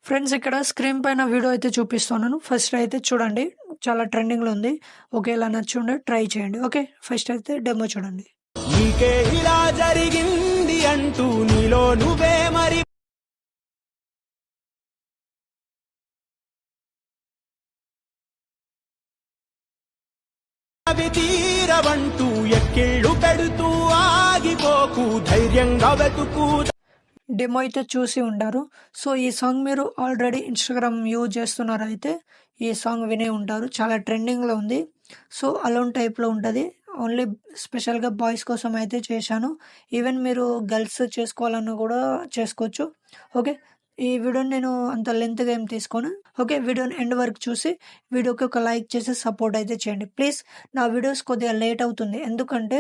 Friends ఇక్కడ screen పైన video అయితే చూపిస్తున్నాను. ఫస్ట్ అయితే చూడండి. చాలా ట్రెండింగ్‌లో ఉంది. ఒకేలా నచ్చుంటే ట్రై చేయండి. ఓకే. ఫస్ట్ అయితే డెమో చూడండి. నీకే ఇలా జరిగింది అంటూ నీలో నువ్వే మరి అవి తీరవంటూ ఎక్కిళ్ళు పెడుతూ ఆగిపోకు, ధైర్యంగా వెతుకు. డెమో అయితే చూసి ఉంటారు. సో ఈ సాంగ్ మీరు ఆల్రెడీ ఇన్‌స్టాగ్రామ్ యూజ్ చేస్తున్నారైతే ఈ సాంగ్ వినే ఉంటారు. చాలా ట్రెండింగ్‌లో ఉంది. సో అలోన్ టైప్‌లో ఉంటది. ఓన్లీ స్పెషల్‌గా బాయ్స్ కోసం అయితే చేశాను. ఈవెన్ మీరు గర్ల్స్ చేసుకోవాలన్నా కూడా చేసుకోవచ్చు. ఓకే. ఈ వీడియోని నేను అంత లెంత్‌గా ఏం తీసుకోను. ఓకే. వీడియోని ఎండ్ వరకు చూసి వీడియోకి ఒక లైక్ చేసి సపోర్ట్ అయితే చేయండి. ప్లీజ్ నా వీడియోస్ కొద్దిగా లేట్ అవుతుంది. ఎందుకంటే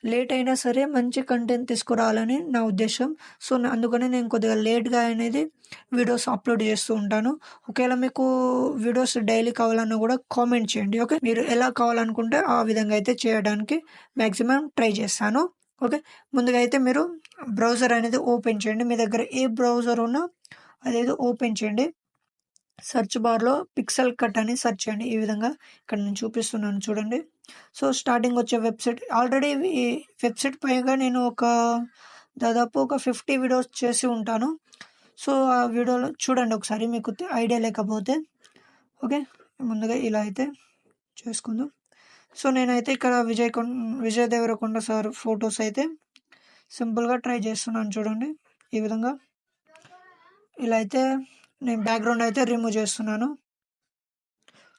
లేట్ అయినా సరే మంచి కంటెంట్ తీసుకురావాలని నా ఉద్దేశం. సో అందుకనే నేను కొద్దిగా లేట్‌గా అనేది వీడియోస్ అప్లోడ్ చేస్తూ ఉంటాను. ఒకవేళ మీకు వీడియోస్ డైలీ కావాలన్నా కూడా కామెంట్ చేయండి. ఓకే. మీరు ఎలా కావాలనుకుంటే ఆ విధంగా అయితే చేయడానికి మాక్సిమం ట్రై చేస్తాను. ఓకే. ముందుగా అయితే మీరు బ్రౌజర్ అనేది ఓపెన్ చేయండి. మీ దగ్గర ఏ బ్రౌజర్ ఉన్నా అదేదో ఓపెన్ చేయండి. సెర్చ్ బార్‌లో పిక్సెల్ కట్ అని సెర్చ్ చేయండి. ఈ విధంగా ఇక్కడ నేను చూపిస్తున్నాను చూడండి. సో స్టార్టింగ్ వచ్చే వెబ్‌సైట్ ఆల్రెడీ ఈ వెబ్‌సైట్ పైగా నేను దాదాపు ఒక 50 వీడియోస్ చేసి ఉంటాను. సో ఆ వీడియోలో చూడండి ఒకసారి మీకు ఐడియా లేకపోతే. ఓకే. ముందుగా ఇలా అయితే చేసుకుందాం. సో నేనైతే ఇక్కడ విజయ్ దేవరకొండ సార్ ఫోటోస్ అయితే సింపుల్‌గా ట్రై చేస్తున్నాను చూడండి. ఈ విధంగా ఇలా అయితే నేను బ్యాక్‌గ్రౌండ్ అయితే రిమూవ్ చేస్తున్నాను.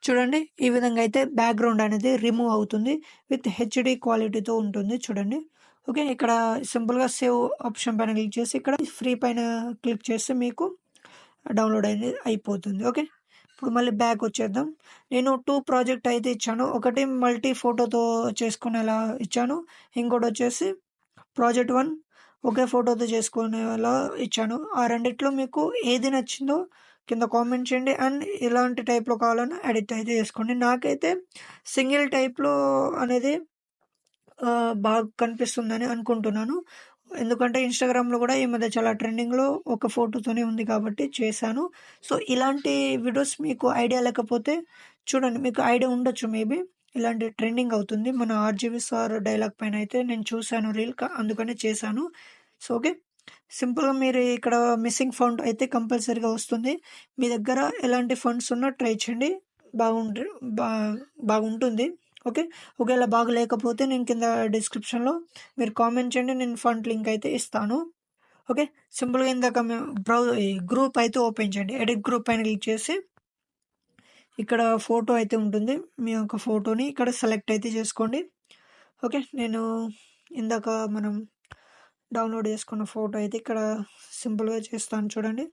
చూడండి ఈ విధంగా అయితే బ్యాక్‌గ్రౌండ్ అనేది రిమూవ్ అవుతుంది. విత్ హెచ్‌డీ క్వాలిటీతో ఉంటుంది చూడండి. ఓకే. ఇక్కడ సింపుల్‌గా సేవ్ ఆప్షన్ పైన క్లిక్ చేసి ఇక్కడ ఫ్రీ పైన క్లిక్ చేస్తే మీకు డౌన్‌లోడ్ అనేది అయిపోతుంది. ఓకే. ఇప్పుడు మళ్ళీ బ్యాక్ వచ్చేద్దాం. నేను 2 ప్రాజెక్ట్ అయితే ఇచ్చాను. ఒకటి మల్టీ ఫోటోతో చేసుకునేలా ఇచ్చాను. ఇంకోటొచ్చేసి ప్రాజెక్ట్ 1 ఒకే ఫోటోతో చేసుకునేలా ఇచ్చాను. ఆ రెండిట్లో మీకు ఏది నచ్చిందో కింద కామెంట్ చేయండి. అండ్ ఎలాంటి టైప్‌లో కావాలన్నా ఎడిట్ అయితే చేసుకోండి. నాకైతే సింగిల్ టైప్‌లో అనేది బాగా కనిపిస్తుందని అనుకుంటున్నాను. ఎందుకంటే ఇన్‌స్టాగ్రామ్‌లో కూడా ఈ మధ్య చాలా ట్రెండింగ్‌లో ఒక ఫోటోతోనే ఉంది కాబట్టి చేశాను. సో ఇలాంటి వీడియోస్ మీకు ఐడియా లేకపోతే చూడండి. మీకు ఐడియా ఉండొచ్చు మేబీ. ఇలాంటి ట్రెండింగ్ అవుతుంది. మన 'ఆర్‌జీవి సార్' డైలాగ్ పైన అయితే నేను చూసాను రీల్. అందుకనే చేశాను. So okay. సింపుల్‌గా మీరు ఇక్కడ మిస్సింగ్ ఫౌండ్ అయితే కంపల్సరీగా వస్తుంది. మీ దగ్గర ఎలాంటి ఫండ్స్ ఉన్నా ట్రై చేయండి. బాగుంటు బా బాగుంటుంది. ఓకే. ఒకవేళ బాగలేకపోతే నేను కింద డిస్క్రిప్షన్‌లో మీరు కామెంట్ చేయండి. నేను ఫండ్ లింక్ అయితే ఇస్తాను. ఓకే. సింపుల్‌గా ఇందాక ఈ గ్రూప్ అయితే ఓపెన్ చేయండి. ఎడిట్ గ్రూప్ పైన క్లిక్ చేసి ఇక్కడ ఫోటో అయితే ఉంటుంది. మీ యొక్క ఫోటోని ఇక్కడ సెలెక్ట్ అయితే చేసుకోండి. ఓకే. నేను ఇందాక మనం డౌన్లోడ్ చేసుకున్న ఫోటో అయితే ఇక్కడ సింపుల్‌గా చేస్తాను చూడండి.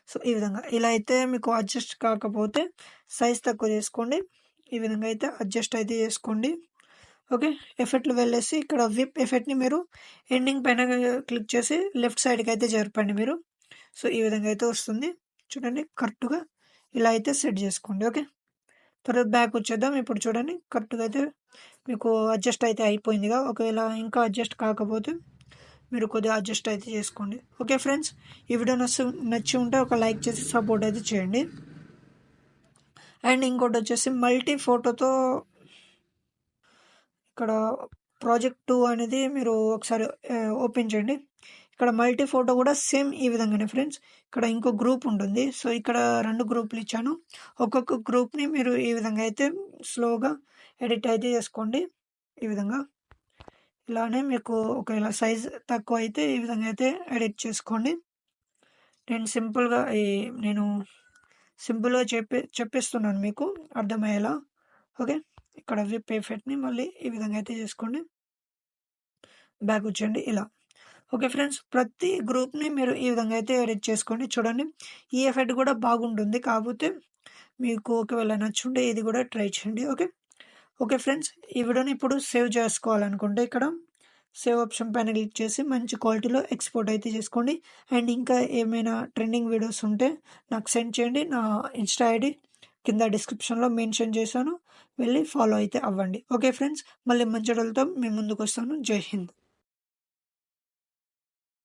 సో ఈ విధంగా ఇలా అయితే మీకు అడ్జస్ట్ కాకపోతే సైజ్ తక్కువ చేసుకోండి. ఈ విధంగా అయితే అడ్జస్ట్ అయితే చేసుకోండి. ఓకే. ఎఫెక్ట్‌లో వెళ్ళేసి ఇక్కడ విప్ ఎఫెక్ట్‌ని మీరు ఎండింగ్ పైన క్లిక్ చేసి లెఫ్ట్ సైడ్‌కి అయితే జరపండి మీరు. సో ఈ విధంగా అయితే వస్తుంది. చూడండి కరెక్ట్‌గా ఇలా అయితే సెట్ చేసుకోండి. ఓకే. తర్వాత బ్యాక్ వచ్చేద్దాం. ఇప్పుడు చూడండి కరెక్ట్‌గా అయితే మీకు అడ్జస్ట్ అయితే అయిపోయిందిగా. ఒకవేళ ఇంకా అడ్జస్ట్ కాకపోతే మీరు కొద్దిగా అడ్జస్ట్ అయితే చేసుకోండి. Okay friends. ఈ వీడియో నచ్చి ఉంటే ఒక లైక్ చేసి సపోర్ట్ అయితే చేయండి. అండ్ ఇంకోటి వచ్చేసి మల్టీ ఫోటోతో ఇక్కడ ప్రాజెక్ట్ 2 అనేది మీరు ఒకసారి ఓపెన్ చేయండి. ఇక్కడ మల్టీ ఫోటో కూడా సేమ్ ఈ విధంగానే ఫ్రెండ్స్. ఇక్కడ ఇంకో గ్రూప్ ఉంటుంది. సో ఇక్కడ 2 గ్రూపులు ఇచ్చాను. ఒక్కొక్క గ్రూప్‌ని మీరు ఈ విధంగా అయితే స్లోగా ఎడిట్ అయితే చేసుకోండి. ఈ విధంగా. ఇలానే మీకు ఒకవేళ సైజ్ తక్కువ అయితే ఈ విధంగా అయితే ఎడిట్ చేసుకోండి. నేను సింపుల్‌గా చెప్పిస్తున్నాను మీకు అర్థమయ్యేలా. ఓకే. ఇక్కడ విప్ ఎఫెక్ట్‌ని మళ్ళీ ఈ విధంగా అయితే చేసుకోండి. బ్యాక్ వచ్చేయండి ఇలా. Okay friends. ప్రతి గ్రూప్‌ని మీరు ఈ విధంగా అయితే ఎడిట్ చేసుకోండి. చూడండి ఈ ఎఫెక్ట్ కూడా బాగుంటుంది. కాకపోతే మీకు ఒకవేళ నచ్చుంటే ఇది కూడా ట్రై చేయండి. ఓకే. Okay friends. ఈ వీడియోని ఇప్పుడు సేవ్ చేసుకోవాలనుకుంటే ఇక్కడ సేవ్ ఆప్షన్ పైన క్లిక్ చేసి మంచి క్వాలిటీలో ఎక్స్‌పోర్ట్ అయితే చేసుకోండి. అండ్ ఇంకా ఏమైనా ట్రెండింగ్ వీడియోస్ ఉంటే నాకు సెండ్ చేయండి. నా ఇన్‌స్టా ఐడీ కింద డిస్క్రిప్షన్‌లో మెన్షన్ చేశాను. వెళ్ళి ఫాలో అయితే అవ్వండి. Okay friends. మళ్ళీ మంచి వీడియోలతో మీ ముందుకు వస్తాను. జై హింద్.